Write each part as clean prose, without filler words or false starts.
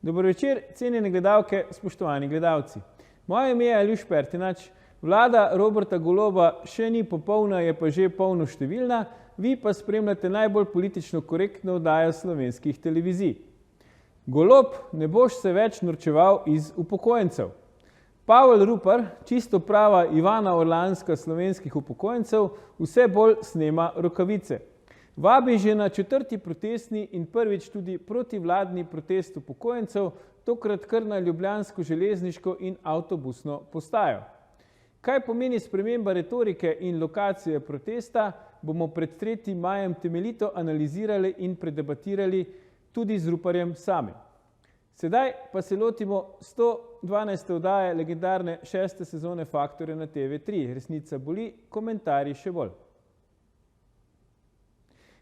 Dober večer, cenjene gledalke, spoštovani gledalci. Moje ime je Aljuš Pertinač. Vlada Roberta Goloba še ni popolna, je pa že polnoštevilna, vi pa spremljate najbolj politično korektno oddajo slovenskih televizij. Golob, ne boš se več norčeval iz upokojencev. Pavel Rupar, čisto prava Ivana Orlanska slovenskih upokojencev, vse bolj snema rokavice. Vabi že na 4. protestni in prvič tudi protivladni protest upokojencev, tokrat kar na ljubljansko železniško in avtobusno postajo. Kaj pomeni sprememba retorike in lokacije protesta, bomo pred 3. majem temeljito analizirali in predebatirali tudi z Ruparjem samim. Sedaj pa se lotimo 112. oddaje legendarne 6. sezone Faktorja na TV3. Resnica boli, komentarji še bolj.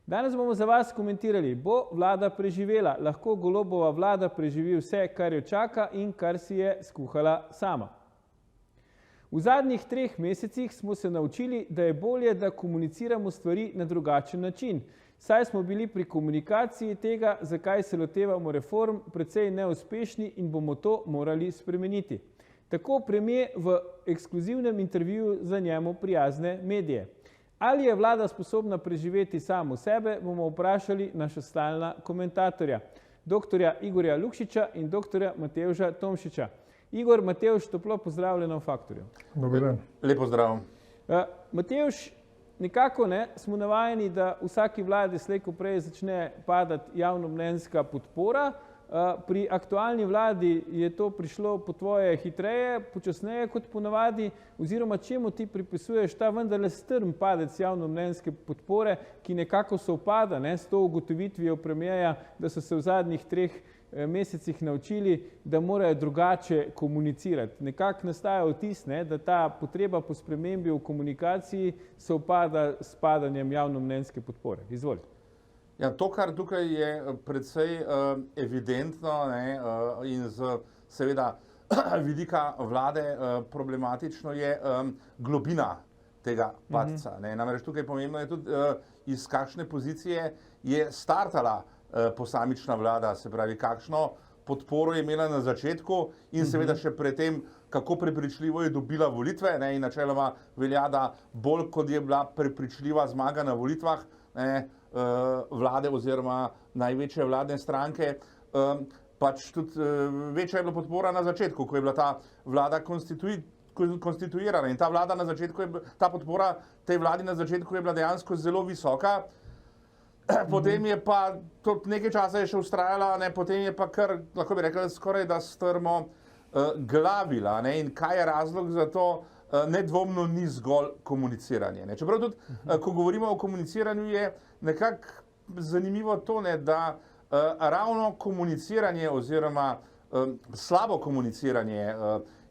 Danes bomo za vas komentirali, bo vlada preživela, lahko Golobova vlada preživi vse, kar jo čaka in kar si je skuhala sama. V zadnjih 3 mesecih smo se naučili, da je bolje, da komuniciramo stvari na drugačen način, saj smo bili pri komunikaciji tega, zakaj se lotevamo reform, precej neuspešni in bomo to morali spremeniti. Tako premier v ekskluzivnem intervjuju za njemu prijazne medije. Ali je vlada sposobna preživeti samo sebe, bomo vprašali naša stalna komentatorja, doktorja Igorja Lukšiča in doktorja Matevža Tomšiča. Igor, Matevž, toplo pozdravljeno v Faktorju. Dober dan. Lepo zdrav. Matevž, nekako smo navajeni, da vsaki vladi slej ko prej začne padati javnomnenjska podpora. Pri aktualni vladi je to prišlo po tvoje hitreje, počasneje kot ponavadi, oziroma čemu ti pripisuješ ta vendarle strm padec javnomnenjske podpore, ki nekako sovpada s to ugotovitvijo premierja, da so se v zadnjih 3 mesecih naučili, da morajo drugače komunicirati. Nekako nastaja vtis, da ta potreba po spremembi v komunikaciji sovpada s padanjem javnomnenjske podpore. Izvolite. Ja, to, kar tukaj je precej evidentno in z seveda vidika vlade problematično, je globina tega padca. Namreč tukaj pomembno je tudi, iz kakšne pozicije je startala posamična vlada, se pravi, kakšno podporo je imela na začetku in seveda še predtem, kako prepričljivo je dobila volitve. In načeloma velja, da bolj kot je bila prepričljiva zmaga na volitvah vlade oziroma največje vladne stranke, pač tudi večja je bila podpora na začetku, ko je bila ta vlada konstituirana. In ta vlada na začetku, ta podpora tej vladi na začetku je bila dejansko zelo visoka. Potem je pa, nekaj časa je še vztrajala, potem je pa kar, lahko bi rekla, skoraj da strmo glavila. In kaj je razlog za to? Nedvomno ni zgolj komuniciranje. Čeprav tudi, ko govorimo o komuniciranju, je nekako zanimivo to, da ravno komuniciranje oziroma slabo komuniciranje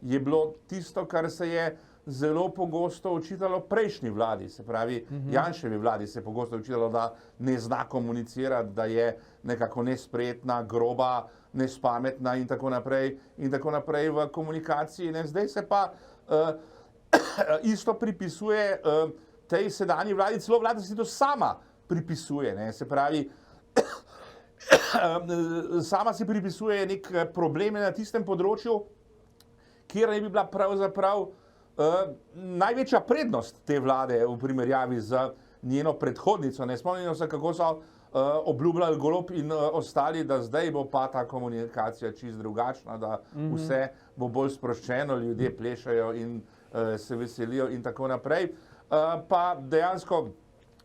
je bilo tisto, kar se je zelo pogosto očitalo prejšnji vladi, se pravi Janševi vladi se je pogosto očitalo, da ne zna komunicirati, da je nekako nesprejetna, groba, nespametna in tako naprej v komunikaciji. Zdaj se pa isto pripisuje tej sedanji vladi, celo vlada si to sama pripisuje. Se pravi, sama si pripisuje nek probleme na tistem področju, kjer ne bi bila pravzaprav največja prednost te vlade v primerjavi z njeno predhodnico. Spomnimo se, kako so obljubljali Golob in ostali, da zdaj bo pa ta komunikacija čisto drugačna, da vse bo bolj sproščeno, ljudje plešajo in se veselijo in tako naprej. Pa dejansko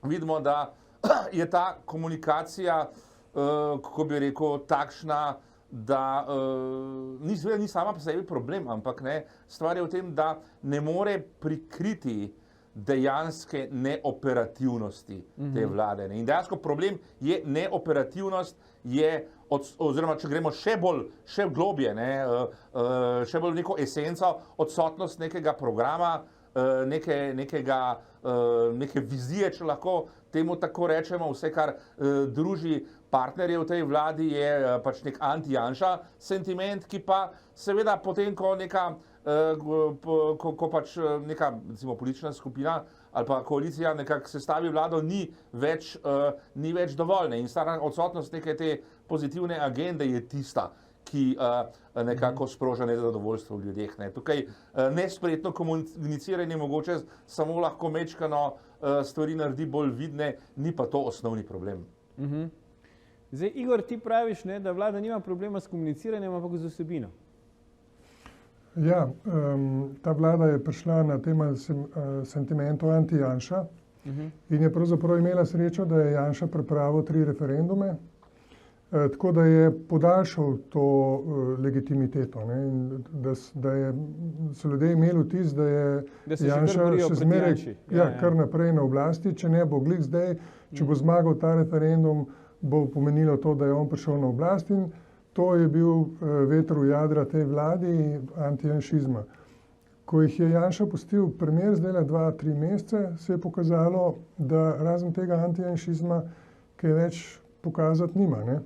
vidimo, da je ta komunikacija, kako bi rekel, takšna, da ni sama po sebi problem, ampak stvar je v tem, da ne more prikriti dejanske neoperativnosti te vlade. In dejansko problem je neoperativnost, oziroma če gremo še globje, še bolj neko esenco, odsotnost nekega programa, neke vizije, če lahko temu tako rečemo. Vse, kar druži partnerje v tej vladi, je pač nek anti-Janša sentiment, ki pa seveda potem, ko pač neka recimo politična skupina ali pa koalicija nekako sestavi vlado, ni več dovolj. In stara odsotnost neke te pozitivne agende je tista, ki nekako sproža nezadovoljstvo v ljudeh. Ne. Tukaj nespretno komuniciranje mogoče samo lahko mečkano stvari naredi bolj vidne, ni pa to osnovni problem. Zdaj, Igor, ti praviš, ne, da vlada nima problema s komuniciranjem, ampak z vsebino. Ja, ta vlada je prišla na tem sentimentu anti-Janša in je pravzaprav imela srečo, da je Janša pripravil 3 referendume, tako da je podaljšal to legitimiteto, ne, in da so ljudje imeli vtis, da je Janša še zmeraj kar naprej na oblasti, če ne bo glih zdaj, če bo zmagal ta referendum, bo pomenilo to, da je on prišel na oblast in to je bil veter v jadra tej vladi antijanšizma. Ko jih je Janša pustil primer zdaj 2-3 mesece, se je pokazalo, da razen tega antijanšizma kaj več pokazati nima. Ne?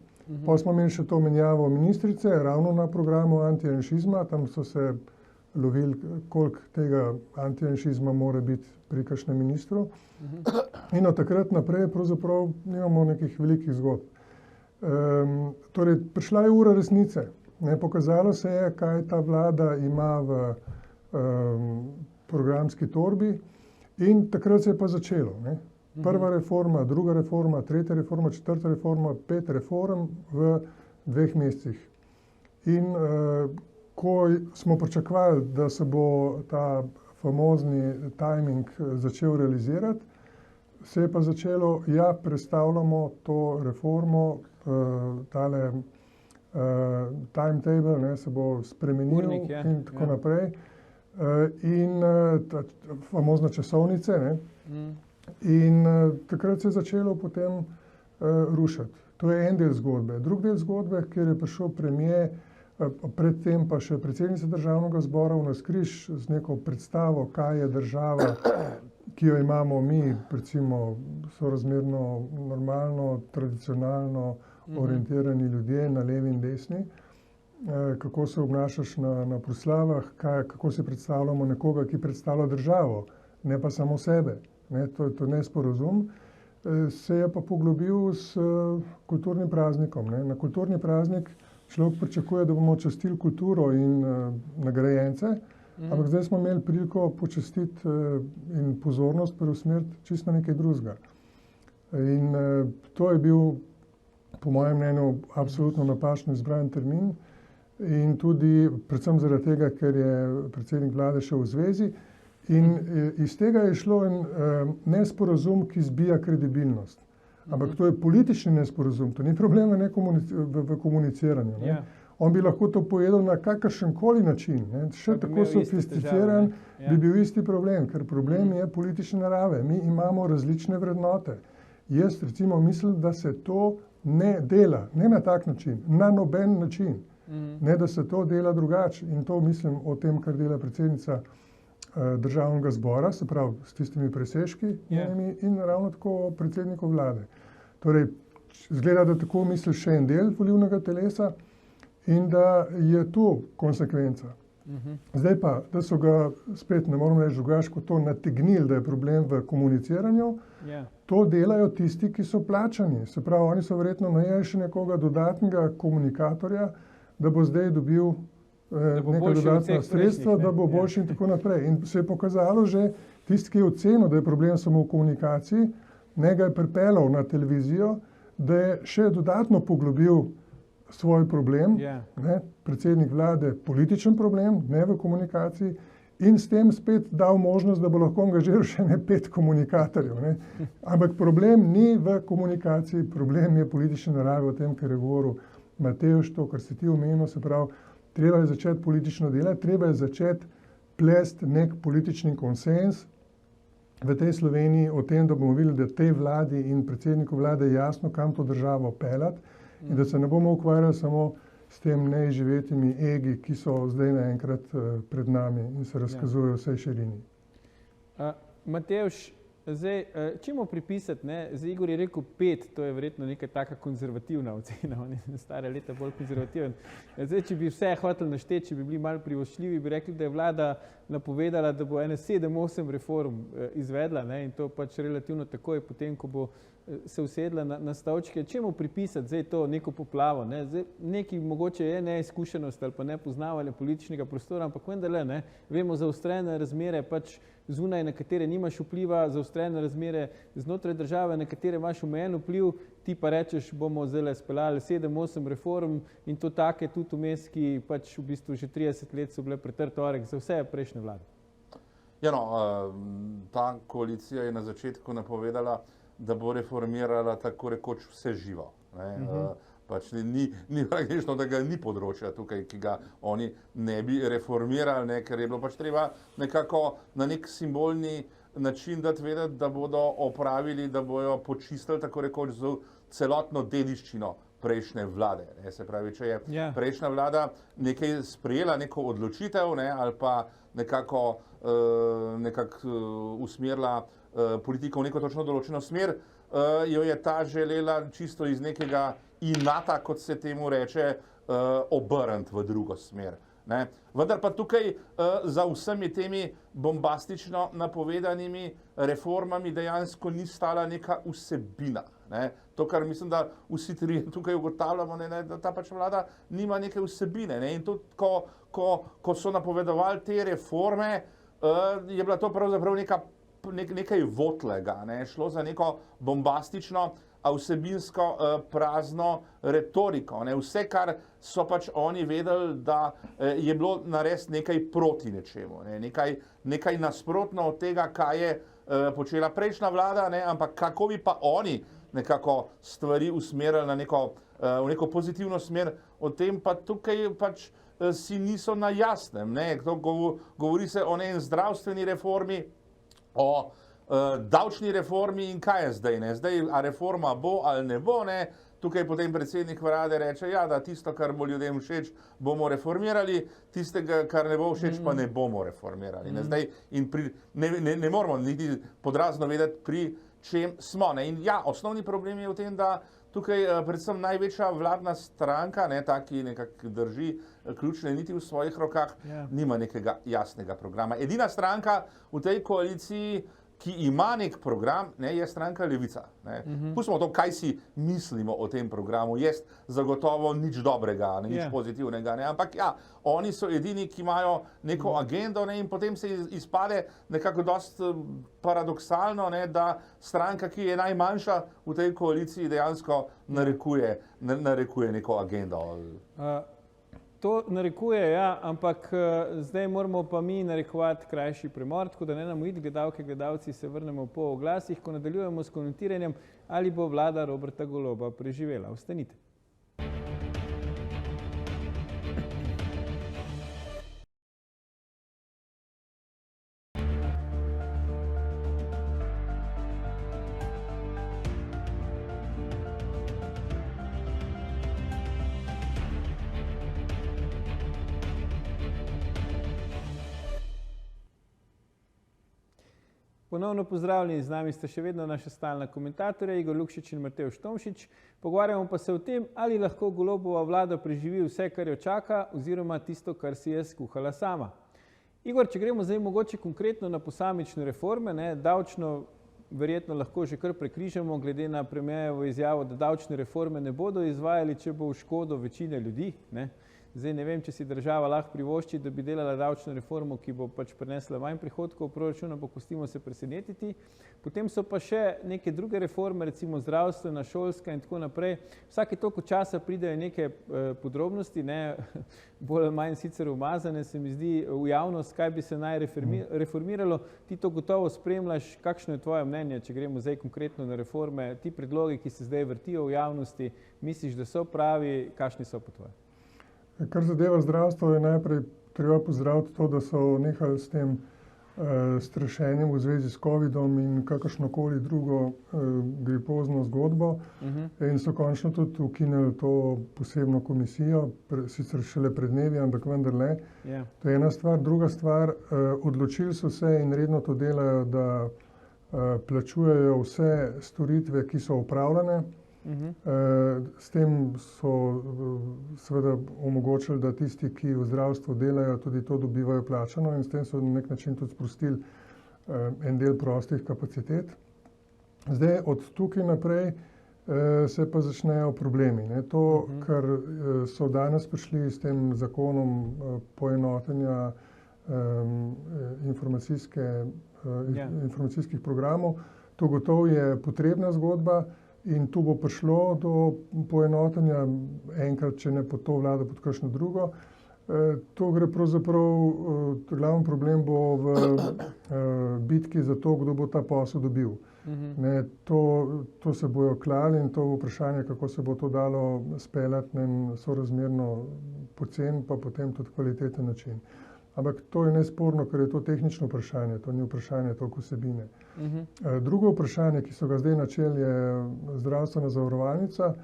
Pa smo imeli še to menjavo ministrice, ravno na programu antijanšizma, tam so se lovili, koliko tega antijanšizma mora biti pri kakšnem ministru. In od takrat naprej pravzaprav nimamo nekih velikih zgodb. Torej, prišla je ura resnice. Ne, pokazalo se je, kaj ta vlada ima v programski torbi in takrat se je pa začelo. Ne. Prva reforma, druga reforma, tretja reforma, četrta reforma, 5 reform v 2 mesecih. In ko smo pričakovali, da se bo ta famozni timing začel realizirati, se je pa začelo, ja, prestavljamo to reformo, tale timetable, ne, se bo spremenil in tako naprej. In famozne časovnice, ne. In takrat se je začelo potem rušiti. To je en del zgodbe. Drug del zgodbe, kjer je prišel premier, predtem pa še predsednica državnega zbora v navzkriž z neko predstavo, kaj je država, ki jo imamo mi, recimo sorazmerno normalno, tradicionalno orientirani ljudje na levi in desni, kako se obnašaš na proslavah, kako si predstavljamo nekoga, ki predstavlja državo, ne pa samo sebe. Ne, to je nesporazum. Se je pa poglobil s kulturnim praznikom. Ne. Na kulturni praznik človek pričakuje, da bomo častili kulturo in nagrajence, ampak zdaj smo imeli priliko počastiti in pozornost preusmeriti čisto na nekaj drugega. In to je bil, po mojem mnenju, absolutno napačno izbran termin in tudi predvsem zaradi tega, ker je predsednik vlade še v zvezi. In iz tega je šlo en nesporazum, ki zbija kredibilnost. Ampak to je politični nesporazum, to ni problem v komuniciranju. Ne. On bi lahko to povedal na kakršenkoli način, ne. Še tako sofisticiran bi bil isti problem, ker problem je politične narave. Mi imamo različne vrednote. Jaz recimo mislim, da se to ne dela, ne na tak način, na noben način. Ne, da se to dela drugače. In to mislim o tem, kar dela predsednica državnega zbora, se pravi s tistimi presežki in ravno tako predsedniku vlade. Torej, izgleda, da tako misli še en del volilnega telesa in da je to konsekvenca. Zdaj pa, da so ga spet, ne moramo reči drugače, kot to nategnili, da je problem v komuniciranju, to delajo tisti, ki so plačani. Se pravi, oni so verjetno najeli še nekoga dodatnega komunikatorja, da bo zdaj dobil neka dodatna sredstva, da bo boljši in tako naprej. In se je pokazalo že, tisti, ki je ocenil, da je problem samo v komunikaciji, ne ga je pripeljal na televizijo, da je še dodatno poglobil svoj problem, ne, predsednik vlade, političen problem, ne v komunikaciji, in s tem spet dal možnost, da bo lahko angažiral še 5 komunikatorjev. Ne. Ampak problem ni v komunikaciji, problem je politične narave, o tem, kar je govoril Matevž, to, kar si ti omenil, se pravi, treba je začeti politično delati, treba je začeti plesti nek politični konsens v tej Sloveniji o tem, da bomo videli, da tej vladi in predsedniku vlade je jasno, kam to državo peljati in da se ne bomo ukvarjali samo s tem neizživetimi egi, ki so zdaj naenkrat pred nami in se razkazujejo vsej širini. Matevž, zdaj, čemu pripisati, ne? Zdaj Igor je rekel 5, to je verjetno neka taka konzervativna ocena, on je stare leta bolj konzervativen. Zdaj, če bi vse hoteli našteti, če bi bili malo privoščljivi, bi rekli, da je vlada napovedala, da bo 7-8 reform izvedla, ne? In to pač relativno takoj, potem, ko bo se usedla na stolčke. Čemu pripisati zdaj to neko poplavo? Ne? Zdaj, neki mogoče je neizkušenost ali pa nepoznavanje političnega prostora, ampak vendarle, ne, vemo zaostrene razmere pač zunaj, na katere nimaš vpliva, zaostrene razmere znotraj države, na katere imaš omejen vpliv, ti pa rečeš, bomo zdaj speljali 7-8 reform in to take tudi vmes, ki pač v bistvu že 30 let so bile pretrd oreh za vse prejšnje vlade. Ja, no, ta koalicija je na začetku napovedala, da bo reformirala tako rekoč vse živo. Pač ni praktično, da ga ni področja tukaj, ki ga oni ne bi reformirali, ne, ker je bilo pač treba nekako na nek simbolni način dati vedeti, da bodo opravili, da bojo počistili tako rekoč z celotno dediščino prejšnje vlade. Ne. Se pravi, če je prejšnja vlada nekaj sprejela, neko odločitev, ne, ali pa nekako usmerila politiko v neko točno določeno smer, jo je ta želela čisto iz nekega inata, kot se temu reče, obrniti v drugo smer. Ne. Vendar pa tukaj za vsemi temi bombastično napovedanimi reformami dejansko ni stala neka vsebina. Ne. To, kar mislim, da vsi tri tukaj ugotavljamo, ne, da ta pač vlada nima neke vsebine. Ne. In tudi, ko so napovedovali te reforme, je bila to pravzaprav nekaj votlega. Ne. Šlo za neko bombastično, a vsebinsko prazno retoriko. Ne. Vse, kar so pač oni vedeli, da je bilo narediti nekaj proti nečemu. Ne. Nekaj nasprotno od tega, kaj je počela prejšnja vlada, ne, ampak kako bi pa oni nekako stvari usmerili na v neko pozitivno smer, o tem pa tukaj pač si niso na jasnem. Ne. Govori se o neki zdravstveni reformi, o davčni reformi in kaj je zdaj? Ne? Zdaj, a reforma bo ali ne bo? Ne? Tukaj potem predsednik vlade reče, ja, da tisto, kar bo ljudem všeč, bomo reformirali, tistega, kar ne bo všeč, pa ne bomo reformirali. Ne? Zdaj, ne moramo niti podrazno vedeti, pri čem smo. Ne? In ja, osnovni problem je v tem, da tukaj predvsem največja vladna stranka, ne, ta, ki nekako drži ključne niti v svojih rokah, nima nekega jasnega programa. Edina stranka v tej koaliciji, ki ima nek program, ne, je stranka Levica. Pustimo to, kaj si mislimo o tem programu. Je zagotovo nič dobrega, nič pozitivnega. Ne, ampak ja, oni so edini, ki imajo neko agendo, ne, in potem se izpade nekako dost paradoksalno, ne, da stranka, ki je najmanjša v tej koaliciji, dejansko narekuje neko agendo. To narekuje, ja, ampak zdaj moramo pa mi narekovati krajši premor, tako da ne nam uiti, gledalci, se vrnemo po oglasih, ko nadaljujemo s komentiranjem, ali bo vlada Roberta Goloba preživela. Ostanite. Ponovno pozdravljeni, z nami sta še vedno naša stalna komentatorja Igor Lukšič in Matevž Tomšič. Pogovarjamo pa se o tem, ali lahko Golobova vlada preživi vse, kar jo čaka, oziroma tisto, kar si je skuhala sama. Igor, če gremo zdaj mogoče konkretno na posamične reforme, ne, davčno verjetno lahko že kar prekrižamo, glede na premierjevo izjavo, da davčne reforme ne bodo izvajali, če bo v škodo večine ljudi. Ne. Zdaj ne vem, če si država lahko privošči, da bi delala davčno reformo, ki bo pač prinesla manj prihodkov v proračun, ampak pustimo se presenetiti. Potem so pa še neke druge reforme, recimo zdravstvena, šolska in tako naprej. Vsake toliko časa pridejo neke podrobnosti, ne, bolj ali manj sicer umazane, se mi zdi, v javnost, kaj bi se naj reformiralo. Ti to gotovo spremljaš. Kakšno je tvoje mnenje, če gremo zdaj konkretno na reforme? Ti predlogi, ki se zdaj vrtijo v javnosti, misliš, da so pravi, kakšni so po tvoje? Kar zadeva zdravstvo, je najprej treba pozdraviti to, da so nehali s tem strašenjem v zvezi s COVID-om in kakršnokoli drugo gripozno zgodbo in so končno tudi ukinili to posebno komisijo, sicer šele pred dnevi, ampak vendar ne. To je ena stvar. Druga stvar, odločili so se in redno to delajo, da plačujejo vse storitve, ki so opravljene. S tem so seveda omogočili, da tisti, ki v zdravstvu delajo, tudi to dobivajo plačano in s tem so na nek način tudi sprostili en del prostih kapacitet. Zdaj, od tukaj naprej se pa začnejo problemi. Ne. To, kar so danes prišli s tem zakonom poenotenja informacijskih programov, to gotovo je potrebna zgodba in tu bo prišlo do poenotenja enkrat, če ne pod to vlado, pod kakšno drugo. To gre pravzaprav, glavni problem bo v bitki za to, kdo bo ta posel dobil. Ne, to se bojo klali in to vprašanje, kako se bo to dalo speljati na en sorazmerno pocen, pa potem tudi kvaliteten način. Ampak to je nesporno, ker je to tehnično vprašanje, to ni vprašanje toliko vsebine. Drugo vprašanje, ki so ga zdaj načeli, je zdravstvena zavarovalnica.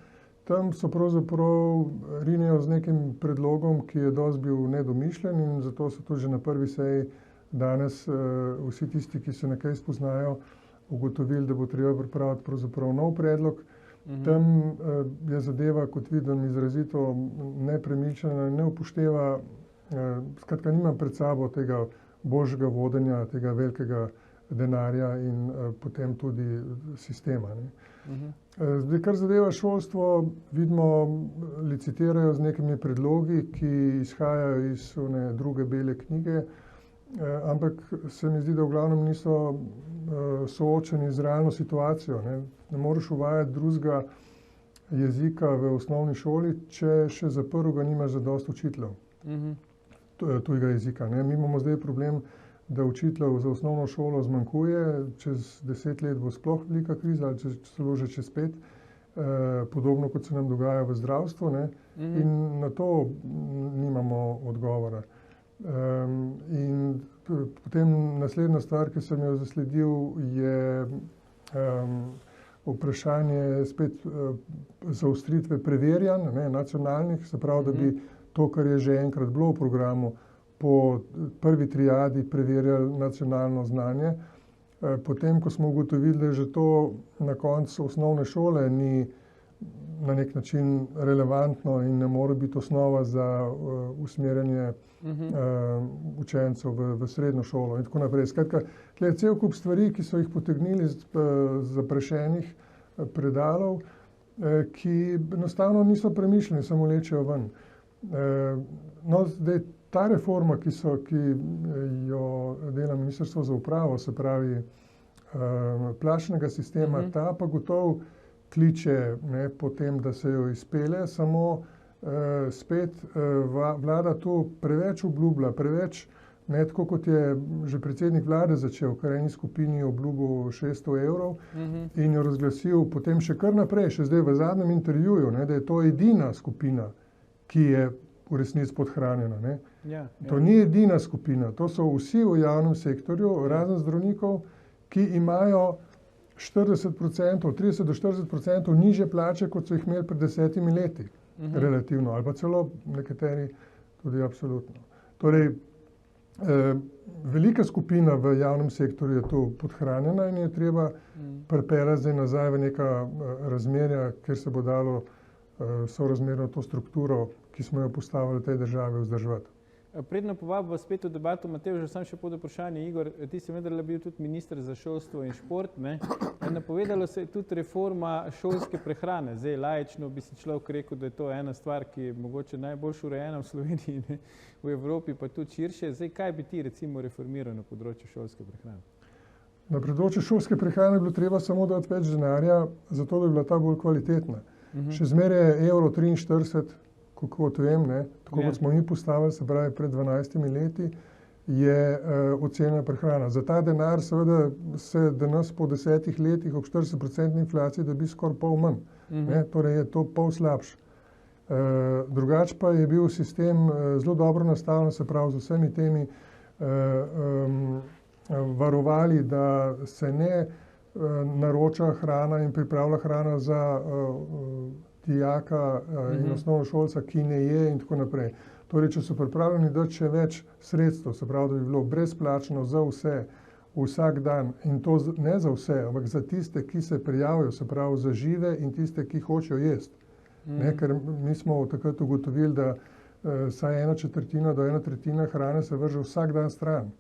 Tam so pravzaprav rinejo z nekim predlogom, ki je dosti bil nedomišljen in zato so tudi že na prvi seji danes vsi tisti, ki se na kaj spoznajo, ugotovili, da bo treba pripraviti pravzaprav nov predlog. Tam je zadeva, kot vidim, izrazito nepremišljena, ne upošteva, skratka nimam pred sabo tega božjega vodenja, tega velikega denarja in potem tudi sistema. Zdaj, kar zadeva šolstvo, vidimo, licitirajo z nekimi predlogi, ki izhajajo iz one druge bele knjige, ampak se mi zdi, da v glavnem niso soočeni z realno situacijo. Ne moreš uvajati drugega jezika v osnovni šoli, če še za prvega nimaš zadosti učiteljev tujega jezika. Ne. Mi imamo zdaj problem, da učiteljev za osnovno šolo zmanjkuje, čez 10 let bo sploh velika kriza, ali celo že čez 5, podobno kot se nam dogaja v zdravstvu, ne. In na to nimamo odgovora. In potem naslednja stvar, ki sem jo zasledil, je vprašanje spet zaostritve preverjanj, ne, nacionalnih, se pravi, da bi to, kar je že enkrat bilo v programu, po prvi triadi preverjali nacionalno znanje. Potem, ko smo ugotovili, da že to na koncu osnovne šole ni na nek način relevantno in ne more biti osnova za usmerjanje učencev v srednjo šolo in tako naprej. Skratka, tle je cel kup stvari, ki so jih potegnili iz zaprašenih predalov, ki enostavno niso premišljeni, samo lečejo ven. No, zdaj, ta reforma, ki jo dela Ministrstvo za upravo, se pravi plačnega sistema, ta pa gotovo kliče, ne, po tem, da se jo izpelje, samo spet vlada tu preveč obljublja, preveč, ne, tako kot je že predsednik vlade začel, kar eni skupini obljubil 600 evrov in jo razglasil potem še kar naprej, še zdaj v zadnjem intervjuju, ne, da je to edina skupina, ki je v resnici podhranjena. Ne. To ni edina skupina, to so vsi v javnem sektorju, razen zdravnikov, ki imajo 40%, 30 do 40% nižje plače, kot so jih imeli pred 10 leti, relativno, ali pa celo nekateri tudi absolutno. Torej, velika skupina v javnem sektorju je tu podhranjena in je treba pripeljati zdaj nazaj v neka razmerja, kjer se bo dalo sorazmerno to strukturo, ki smo jo postavili v tej državi, vzdrževati. Predno povabimo spet v debato, Matevž, že sam še pod vprašanje. Igor, ti si vendarle bil tudi minister za šolstvo in šport, ne? Napovedalo se je tudi reforma šolske prehrane. Zdaj, laično bi si človek rekel, da je to ena stvar, ki je mogoče najbolj urejena v Sloveniji, ne? V Evropi pa tudi širše. Zdaj, kaj bi ti recimo reformiral na področju šolske prehrane? Na področju šolske prehrane bi bilo treba samo dati več denarja, zato da bi bila ta bolj kvalitetna. Še zmeraj je evro 43, kot vem, ne, tako kot smo mi postavili, se pravi pred 12 leti, je ocenjena prehrana. Za ta denar seveda se danes po 10 letih ob 40% inflaciji dobi skoraj pol manj. Torej je to pol slabše. Drugače pa je bil sistem zelo dobro nastavljen, se pravi z vsemi temi varovali, da se ne naroča hrana in pripravlja hrana za dijaka in osnovnošolca, ki ne je in tako naprej. Torej, če so pripravljeni dati še več sredstev, se pravi, da bi bilo brezplačno za vse, vsak dan, in to ne za vse, ampak za tiste, ki se prijavijo, se pravi za žive in tiste, ki hočejo jesti. Ker mi smo takrat ugotovili, da vsaj 1/4 do 1/3 hrane se vrže vsak dan stran.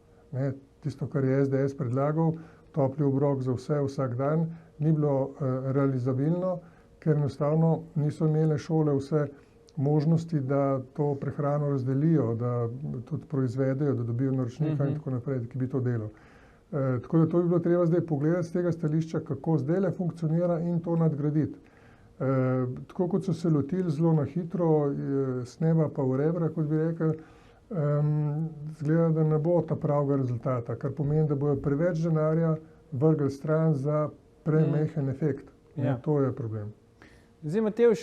Tisto, kar je SDS predlagal, topli obrok za vse vsak dan, ni bilo realizabilno, ker enostavno niso imele šole vse možnosti, da to prehrano razdelijo, da tudi proizvedejo, da dobijo naročnika in tako naprej, ki bi to delal. Tako da to bi bilo treba zdaj pogledati z tega stališča, kako zdaj funkcionira in to nadgraditi. Tako kot so se lotili zelo na hitro, s neba pa v rebra, kot bi rekel, zgleda, da ne bo ta pravega rezultata, kar pomeni, da bojo preveč denarja vrgli stran za premehen efekt. Ja. To je problem. Zdaj, Matevž,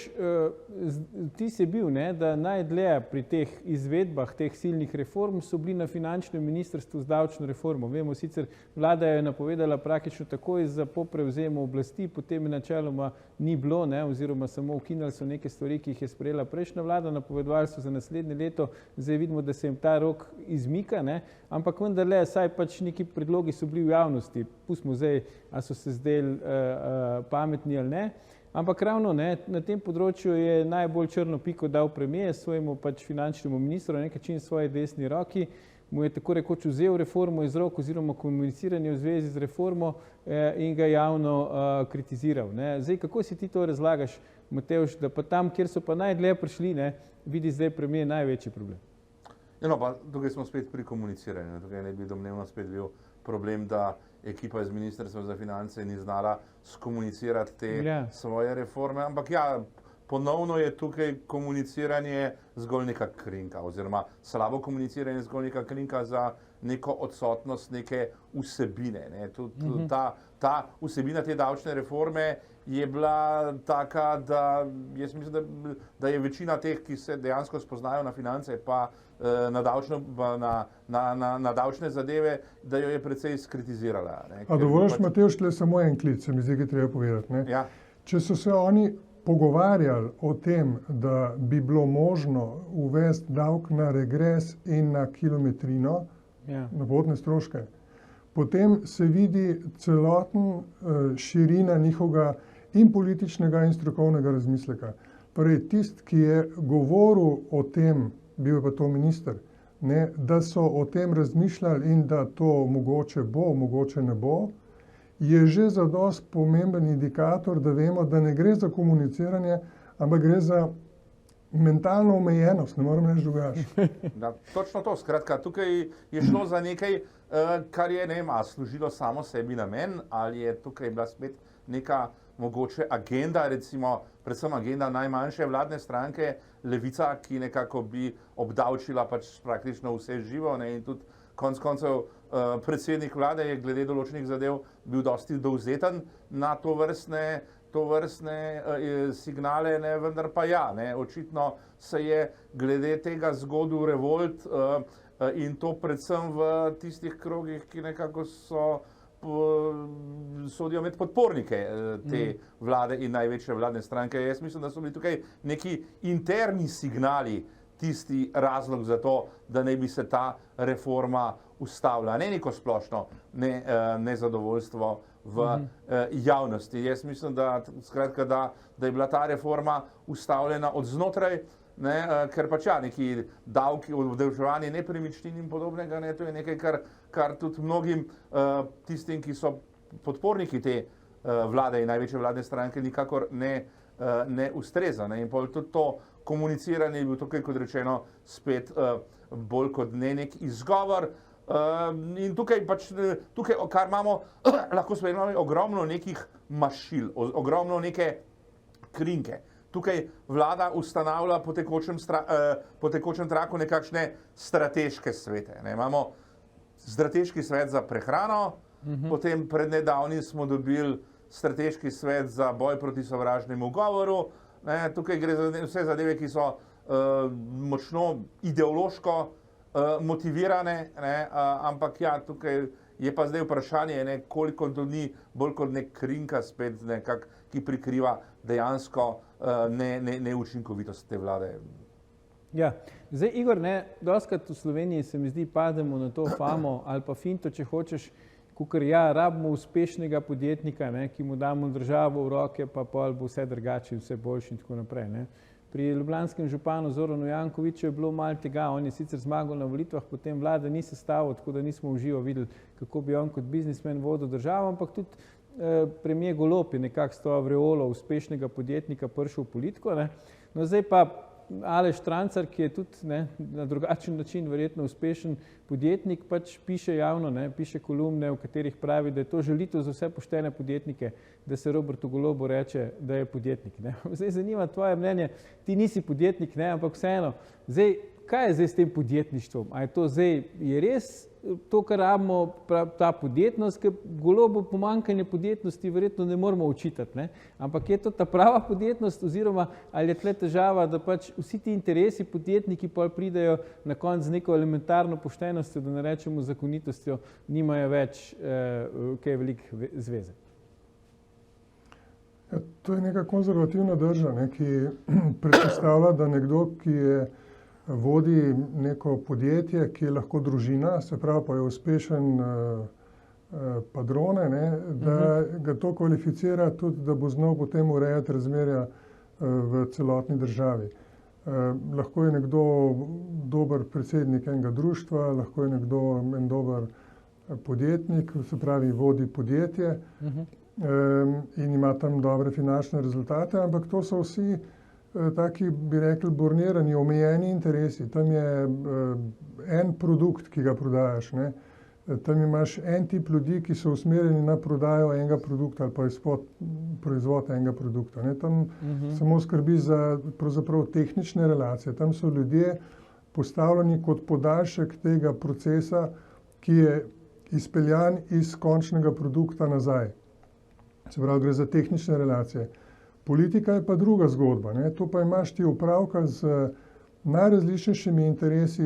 ti si bil, da najdlje pri teh izvedbah teh silnih reform so bili na finančnem ministrstvu z davčno reformo. Vemo, sicer vlada je napovedala praktično takoj za po prevzemu oblasti, potem načeloma ni bilo, oziroma samo ukinili so neke stvari, ki jih je sprejela prejšnja vlada, napovedovali so za naslednje leto, zdaj vidimo, da se jim ta rok izmika, ampak vendarle, saj pač neki predlogi so bili v javnosti. Pustimo zdaj, a so se zdeli pametni ali ne. Ampak ravno na tem področju je najbolj črno piko dal premier svojemu pač finančnemu ministru, na nek način svoji desni roki, mu je tako rekoč vzel reformo iz rok oziroma komuniciranje v zvezi z reformo in ga javno kritiziral. Zdaj, kako si ti to razlagaš, Matevž, da pa tam, kjer so pa najdlje prišli, vidi zdaj premier največji problem? No, pa tukaj smo spet pri komuniciranju. Tukaj ne bi domnevno spet bil problem, da ekipa iz Ministrstva za finance ni znala skomunicirati te svoje reforme, ampak ponovno je tukaj komuniciranje zgolj neka krinka, oziroma slabo komuniciranje zgolj neka krinka za neko odsotnost neke vsebine. Ta vsebina te davčne reforme je bila taka, da jaz mislim, da je večina teh, ki se dejansko spoznajo na finance pa na davčne zadeve, da jo je precej skritizirala. A dovoliš, Matevž, tle samo en klic, se mi zdi, ki treba povedati. Ja. Če so se oni pogovarjali o tem, da bi bilo možno uvesti davek na regres in na kilometrino, na potne stroške, potem se vidi celoten širina njihovega in političnega in strokovnega razmisleka. Torej, tisti, ki je govoril o tem, bil je pa to minister, da so o tem razmišljali in da to mogoče bo, mogoče ne bo, je že zadosti pomemben indikator, da vemo, da ne gre za komuniciranje, ampak gre za mentalno omejenost, ne morem reči drugače. Točno to, skratka, tukaj je šlo za nekaj, kar je, ne vem, služilo samo sebi namen, ali je tukaj bila spet neka mogoče agenda, recimo, predvsem agenda najmanjše vladne stranke, Levica, ki nekako bi obdavčila pač praktično vse živo, in tudi konec koncev predsednik vlade je glede določenih zadev bil dosti dovzeten na to vrstne signale, vendar pa očitno se je glede tega zgodil revolt in to predvsem v tistih krogih, ki nekako sodijo med podpornike te vlade in največje vladne stranke. Jaz mislim, da so bili tukaj neki interni signali tisti razlog za to, da ne bi se ta reforma ustavila. Ne neko splošno nezadovoljstvo v javnosti. Jaz mislim, da je bila ta reforma ustavljena od znotraj, ker pač neki davki, obdavčevanje nepremičnin in podobnega, to je nekaj, kar tudi mnogim tistim, ki so podporniki te vlade in največje vladne stranke, nikakor ne ustreza. In tudi to komuniciranje je bil tukaj, kot rečeno, spet bolj kot nek izgovor. In tukaj, kar imamo, lahko spremljamo ogromno nekih mašil, ogromno neke krinke. Tukaj vlada ustanavlja po tekočem traku nekakšne strateške svete. Imamo strateški svet za prehrano, potem prednedavni smo dobili strateški svet za boj proti sovražnemu govoru. Tukaj gre za vse zadeve, ki so močno ideološko motivirane, ampak tukaj je pa zdaj vprašanje, koliko to ni bolj kot nek krinka spet, ki prikriva dejansko neučinkovitost te vlade. Ja, zdaj, Igor, dostikrat v Sloveniji se mi zdi, pademo na to famo ali pa finto, če hočeš, kakor rabimo uspešnega podjetnika, ki mu damo državo v roke, pa pol bo vse drugače, vse boljše in tako naprej. Pri ljubljanskem županu Zoranu Jankoviću je bilo malo tega, on je sicer zmagal na volitvah, potem vlada ni sestavil, tako da nismo v živo videli, kako bi on kot biznismen vodil državo, ampak tudi premier Golob je nekako s to avreolo uspešnega podjetnika prišel v politiko, ne. No, zdaj pa Aleš Štrancár, ki je tudi na drugačen način verjetno uspešen podjetnik, pač piše javno, piše kolumne, v katerih pravi, da je to žalitev za vse poštene podjetnike, da se Robertu Golobu reče, da je podjetnik. Zdaj zanima tvoje mnenje, ti nisi podjetnik, ampak vseeno, zdaj, kaj je zdaj s tem podjetništvom? A je to zdaj, je res to, kar rabimo, ta podjetnost, ker Golobu pomanjkanje podjetnosti verjetno ne moramo učitati, ampak je to ta prava podjetnost oziroma ali je tle težava, da pač vsi ti interesi podjetniki pol pridejo na konec z neko elementarno poštenostjo, da ne rečemo zakonitostjo, nimajo več kaj veliko zveze. Ja, to je neka konzervativna drža, ki predpostavlja, da nekdo, ki vodi neko podjetje, ki je lahko družina, se pravi pa je uspešen padrone, da ga to kvalificira tudi, da bo znal potem urejati razmerja v celotni državi. Lahko je nekdo dober predsednik enega društva, lahko je nekdo en dober podjetnik, se pravi vodi podjetje in ima tam dobre finančne rezultate, ampak to so vsi taki, bi rekli, bornirani, omejeni interesi. Tam je en produkt, ki ga prodajaš, tam imaš en tip ljudi, ki so usmerjeni na prodajo enega produkta ali pa proizvod enega produkta. Tam samo skrbi za pravzaprav tehnične relacije. Tam so ljudje postavljeni kot podaljšek tega procesa, ki je izpeljan iz končnega produkta nazaj. Se pravi, gre za tehnične relacije. Politika je pa druga zgodba. Tu pa imaš ti opravka z najrazličnejšimi interesi,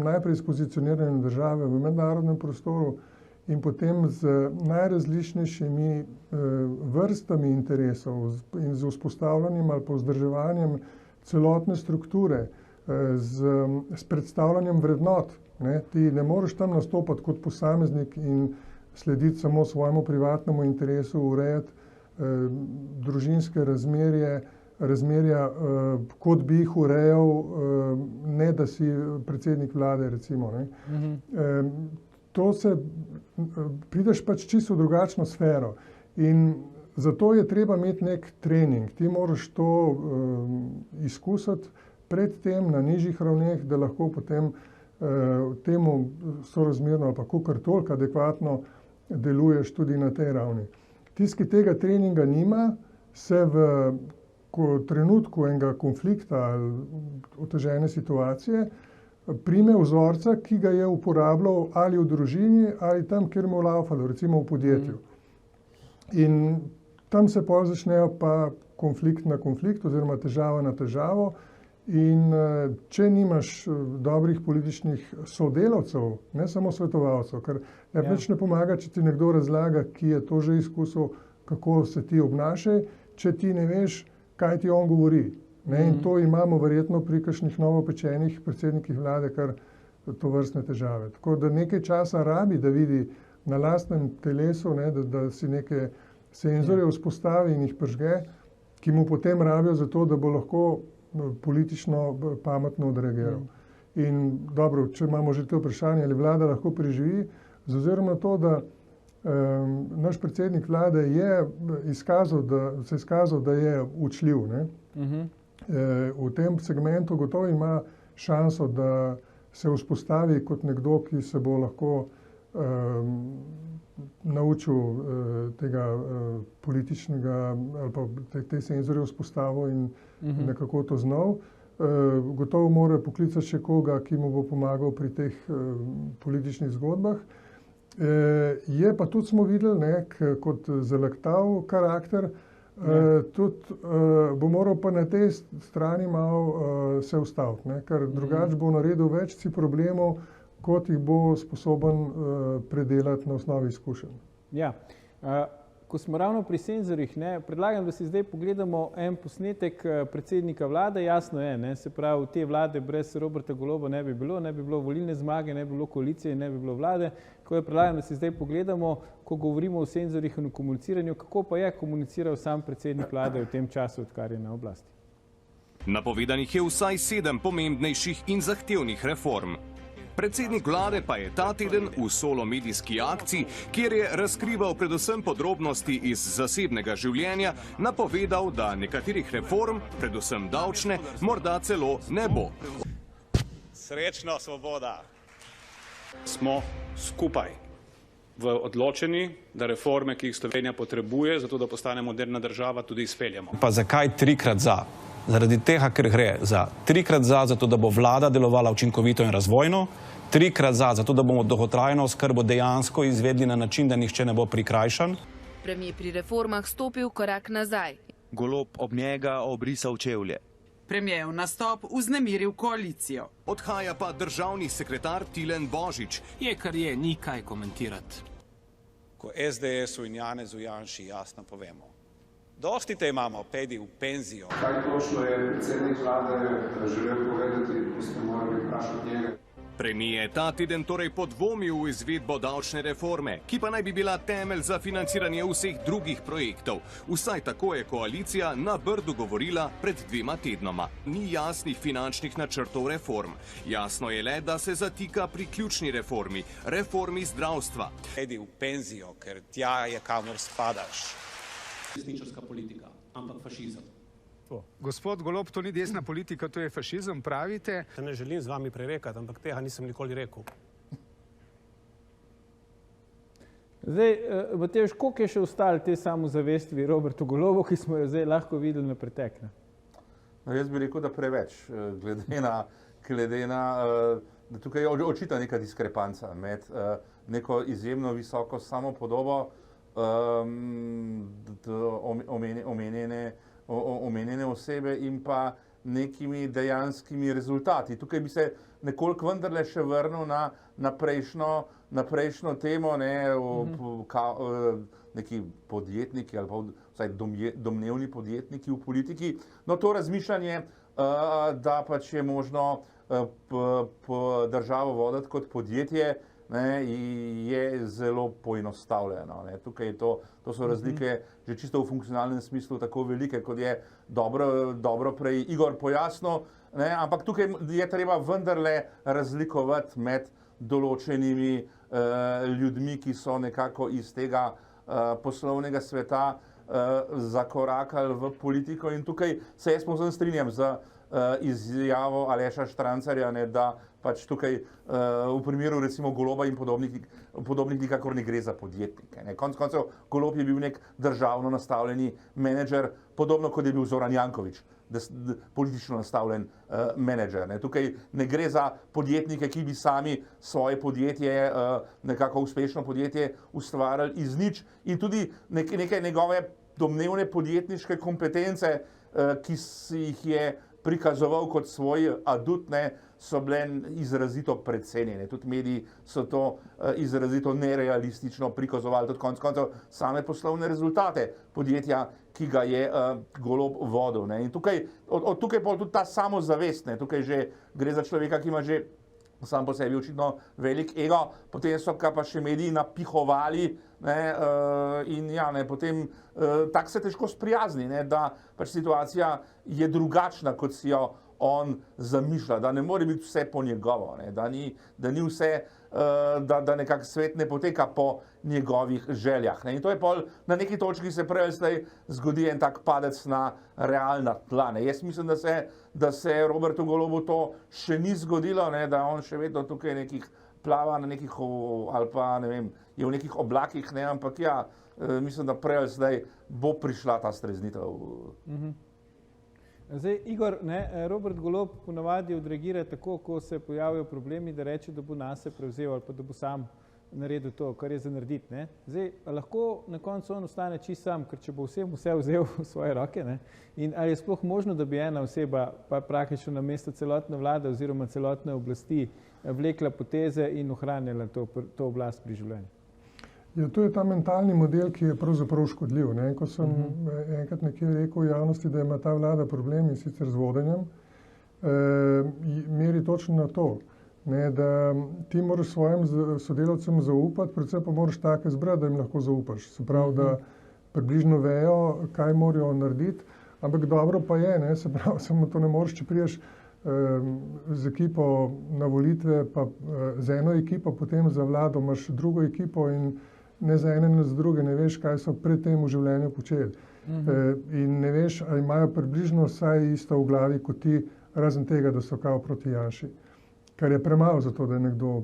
najprej s pozicioniranjem države v mednarodnem prostoru in potem z najrazličnejšimi vrstami interesov in z vzpostavljanjem ali pa vzdrževanjem celotne strukture, s predstavljanjem vrednot. Ti ne moreš tam nastopati kot posameznik in slediti samo svojemu privatnemu interesu, urejati družinske razmerja, kot bi jih urejal, ne da si predsednik vlade, recimo. Prideš pač čisto v drugačno sfero in zato je treba imeti nek trening. Ti moraš to izkusiti predtem na nižjih ravneh, da lahko potem temu sorazmerno ali pa kakor toliko adekvatno deluješ tudi na tej ravni. Tisti, ki tega treninga nima, se v trenutku enega konflikta ali otežene situacije prime vzorca, ki ga je uporabljal ali v družini ali tam, kjer mu je laufalo, recimo v podjetju. In tam se potem začnejo pa konflikt na konflikt oziroma težava na težavo. In če nimaš dobrih političnih sodelavcev, ne samo svetovalcev, ker več ne pomaga, če ti nekdo razlaga, ki je to že izkusil, kako se ti obnašaj, če ti ne veš, kaj ti on govori. In to imamo verjetno pri kakšnih novopečenih predsednikih vlade, kar to vrstne težave. Tako da nekaj časa rabi, da vidi na lastnem telesu, da si neke senzorje vzpostavi in jih pržge, ki mu potem rabijo za to, da bo lahko politično pametno odreagiral. In dobro, če imamo že to vprašanje, ali vlada lahko preživi, z ozirom na to, da naš predsednik vlade se je izkazal, da je učljiv. V tem segmentu gotovo ima šanso, da se vzpostavi kot nekdo, ki se bo lahko naučil tega političnega ali pa te senzorje vzpostavil in nekako to znal. Gotovo mora poklicati še koga, ki mu bo pomagal pri teh političnih zgodbah. Je pa tudi smo videli, kot zalektav karakter, tudi bo moral pa na tej strani malo se ustaviti, ker drugače bo naredil več si problemov, kot jih bo sposoben predelati na osnovi izkušenj. Ja, ko smo ravno pri senzorjih, predlagam, da si zdaj pogledamo en posnetek predsednika vlade. Jasno je, se pravi, te vlade brez Roberta Goloba ne bi bilo volilne zmage, ne bi bilo koalicije, ne bi bilo vlade. Tako da predlagam, da si zdaj pogledamo, ko govorimo o senzorjih in o komuniciranju, kako pa je komuniciral sam predsednik vlade v tem času, odkar je na oblasti. Napovedanih je vsaj 7 pomembnejših in zahtevnih reform. Predsednik vlade pa je ta teden v solo medijski akciji, kjer je razkrival predvsem podrobnosti iz zasebnega življenja, napovedal, da nekaterih reform, predvsem davčne, morda celo ne bo. Srečno, Svoboda! Smo skupaj odločeni, da reforme, ki jih Slovenija potrebuje, zato da postane moderna država, tudi izpeljemo. Pa zakaj 3-krat za? Zaradi tega, ker gre za 3-krat za, zato da bo vlada delovala učinkovito in razvojno, 3-krat za, zato da bomo dolgotrajno oskrbo dejansko izvedli na način, da nihče ne bo prikrajšan. Premier pri reformah stopil korak nazaj. Golob ob njega obrisal čevlje. Premijev nastop vznemiril koalicijo. Odhaja pa državni sekretar Tilen Božič. Je, kar je, ni kaj komentirati. Ko SDS-u in Janezu Janši jasno povemo, dosti te imamo, pedi v penzijo. Kaj točno je predsednik vlade želel povedati, ko ste morali vprašati njega? Premier je ta teden torej podvomil v izvedbo davčne reforme, ki pa naj bi bila temelj za financiranje vseh drugih projektov. Vsaj tako je koalicija na Brdu govorila pred 2 tednoma. Ni jasnih finančnih načrtov reform. Jasno je le, da se zatika pri ključni reformi, reformi zdravstva. Pedi v penzijo, ker tja je kamor spadaš. Desničarska politika, ampak fašizem. Gospod Golob, to ni desna politika, to je fašizem, pravite? Ne želim z vami prerekati, ampak tega nisem nikoli rekel. Zdaj, Matevž, koliko je še ostalo te samozavesti Robertu Golobu, ki smo jo zdaj lahko videli na pretek? No, jaz bi rekel, da preveč, glede na da tukaj je očitna neka diskrepanca med neko izjemno visoko samopodobo omenjene osebe in pa nekimi dejanskimi rezultati. Tukaj bi se nekoliko vendarle še vrnil na prejšnjo temo, neki podjetniki ali pa vsaj domnevni podjetniki v politiki. No, to razmišljanje, da pač je možno državo voditi kot podjetje, je zelo poenostavljeno. Tukaj to so razlike že čisto v funkcionalnem smislu tako velike, kot je dobro prej Igor pojasnil, ampak tukaj je treba vendarle razlikovati med določenimi ljudmi, ki so nekako iz tega poslovnega sveta zakorakali v politiko, in tukaj se jaz povsem strinjam z izjavo Aleša Štransarja, da pač tukaj v primeru recimo Goloba in podobnih nikakor ne gre za podjetnike. Konec koncev, Golob je bil nek državno nastavljeni menedžer, podobno kot je bil Zoran Janković, politično nastavljen menedžer. Tukaj ne gre za podjetnike, ki bi sami svoje podjetje, nekako uspešno podjetje ustvarjali iz nič, in tudi neke njegove domnevne podjetniške kompetence, ki si jih je prikazoval kot svoj adut, so bile izrazito precenjene. Tudi mediji so to izrazito nerealistično prikazovali, tudi konec koncev same poslovne rezultate podjetja, ki ga je Golob vodil. In tukaj pa tudi ta samozavest, tukaj že gre za človeka, ki ima že sam po sebi očitno velik ego, potem so ga pa še mediji napihovali, in ja, potem tako se težko sprijazni, da pač situacija je drugačna, kot si jo on zamišlja, da ne more biti vse po njegovo, da ni vse, da nekako svet ne poteka po njegovih željah. In to je pol na neki točki se prej zdaj zgodi en tak padec na realna tla. Jaz mislim, da se Robertu Golobu to še ni zgodilo, da on še vedno tukaj nekih plava na nekih, ali pa ne vem, je v nekih oblakih, ampak ja, mislim, da prej zdaj bo prišla ta streznitev. Zdaj, Igor, Robert Golob ponavadi odreagira tako, ko se pojavijo problemi, da reče, da bo nase prevzel ali pa da bo sam naredil to, kar je za narediti. Zdaj, lahko na koncu on ostane čist sam, ker če bo vse vzel v svoje roke, in ali je sploh možno, da bi ena oseba pa praktično namesto celotne vlade oziroma celotne oblasti vlekla poteze in ohranjala to oblast pri življenju? Ja, to je ta mentalni model, ki je pravzaprav škodljiv. Ko sem enkrat nekje rekel v javnosti, da ima ta vlada problem in sicer z vodenjem, meri točno na to, da ti moraš svojim sodelavcem zaupati, predvsem pa moraš take zbrati, da jim lahko zaupaš. Se pravi, da približno vejo, kaj morajo narediti, ampak dobro pa je, se pravi, samo to ne moreš, če priješ z ekipo na volitve, pa z eno ekipo, potem za vlado imaš drugo ekipo in ne za ene, ne za druge, ne veš, kaj so pred tem v življenju počeli. In ne veš, ali imajo približno vsaj isto v glavi kot ti, razen tega, da so kao proti Janši. Kar je premalo za to, da je nekdo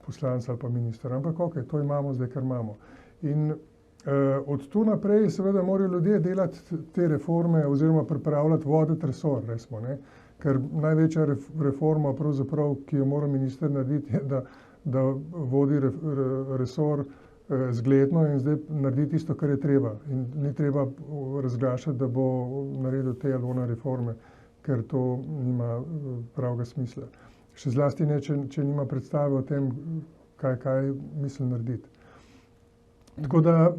poslanec ali pa minister. Ampak ok, to imamo zdaj, kar imamo. In od tu naprej seveda morajo ljudje delati te reforme oziroma pripravljati voditi resor, resmo, ne. Ker največja reforma, pravzaprav, ki jo mora minister narediti, je, da vodi resor zgledno in zdaj naredi tisto, kar je treba. In ni treba razglašati, da bo naredil te ali one reforme, ker to nima pravega smisla. Še zlasti ne, če nima predstave o tem, kaj misli narediti. Tako da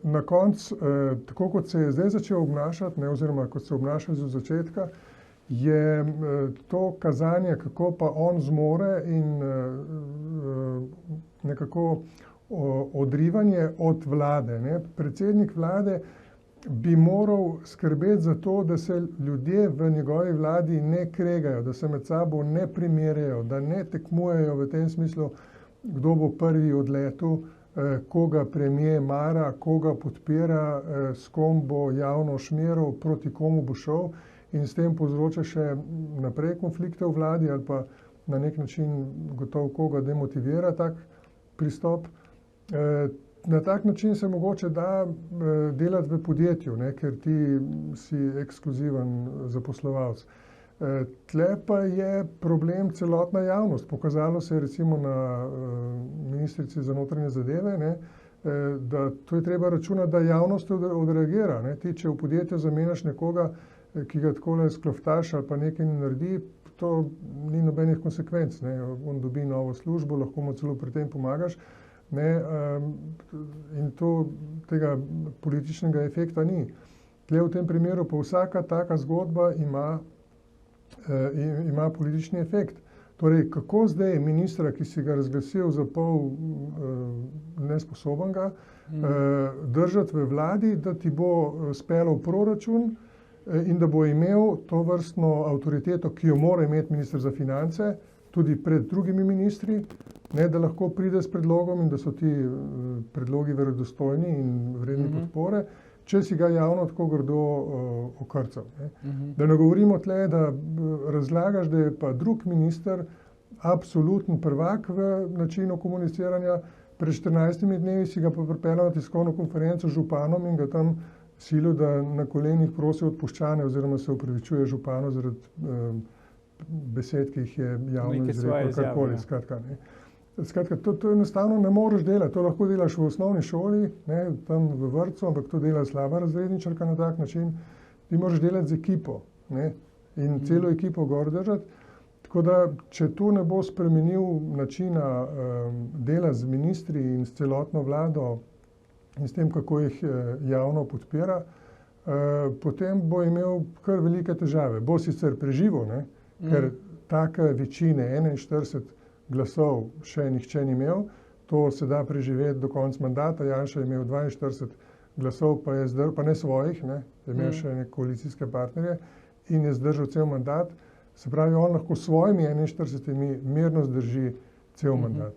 na koncu, tako kot se je zdaj začel obnašati, ne, oziroma kot se obnaša od začetka, je to kazanje, kako pa on zmore in nekako odrivanje od vlade, ne. Predsednik vlade bi moral skrbeti za to, da se ljudje v njegovi vladi ne kregajo, da se med sabo ne primerjajo, da ne tekmujejo v tem smislu, kdo bo prvi odletel, koga premier mara, koga podpira, s kom bo javno šmeral, proti komu bo šel in s tem povzroča še naprej konflikte v vladi ali pa na nek način gotovo koga demotivira tak pristop. Na tak način se mogoče da delati v podjetju, ne, ker ti si ekskluziven zaposlovalec. Tle pa je problem celotna javnost. Pokazalo se je recimo na ministrici za notranje zadeve, ne, da to je treba računati, da javnost odreagira. Ne. Ti, če v podjetju zamenjaš nekoga, ki ga takole skloftaš ali pa nekaj naredi, to ni nobenih konsekvenc. Ne. On dobi novo službo, lahko mu celo pri tem pomagaš. Ne, in tega političnega efekta ni. Tle v tem primeru pa vsaka taka zgodba ima politični efekt. Torej, kako zdaj ministra, ki si ga razglasil za pol nesposobenega, držati v vladi, da ti bo speljal proračun in da bo imel to vrstno avtoriteto, ki jo mora imeti minister za finance, tudi pred drugimi ministri, ne, da lahko pride s predlogom in da so ti predlogi verodostojni in vredni podpore, če si ga javno tako grdo okrcal. Da ne govorimo tle, da razlagaš, da je pa drug minister absoluten prvak v načinu komuniciranja. Pred 14 dnevi si ga pa pripeljal na tiskovno konferenco z županom in ga tam silil, da na kolenih prosi odpuščane oziroma se opravičuje županu zaradi besed, ki jih je javno izrekel, karkoli. Skratka, to enostavno ne moreš delati. To lahko delaš v osnovni šoli, ne, tam v vrtcu, ampak to dela slaba razredničarka na tak način. Ti moraš delati z ekipo, ne, in celo ekipo gor držati. Tako da, če tu ne bo spremenil načina dela z ministri in s celotno vlado in s tem, kako jih javno podpira, potem bo imel kar velike težave. Bo sicer preživel, ne, ker take večine, 41 glasov, še nihče ni imel. To se da preživeti do konca mandata. Janša je imel 42 glasov, pa ne svojih, ne, je imel še neke koalicijske partnerje in je zdržal cel mandat. Se pravi, on lahko s svojimi 41 mirno zdrži cel mandat.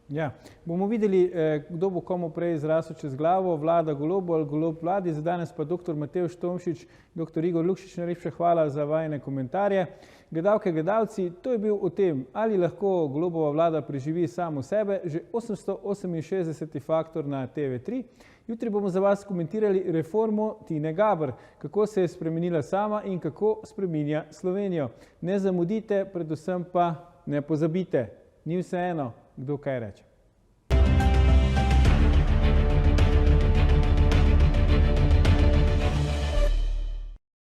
Ja, bomo videli, kdo bo komu prej zrasel čez glavo, vlada Golobu ali Golob vladi. Za danes pa dr. Matevž Tomšič, dr. Igor Lukšič, najlepša hvala za vajine komentarje. Gledalke, gledalci, to je bil o tem, ali lahko Golobova vlada preživi samo sebe, že 868. faktor na TV3. Jutri bomo za vas komentirali reformo Tine Gaber, kako se je spremenila sama in kako spreminja Slovenijo. Ne zamudite, predvsem pa ne pozabite, ni vseeno, kdo kaj reče.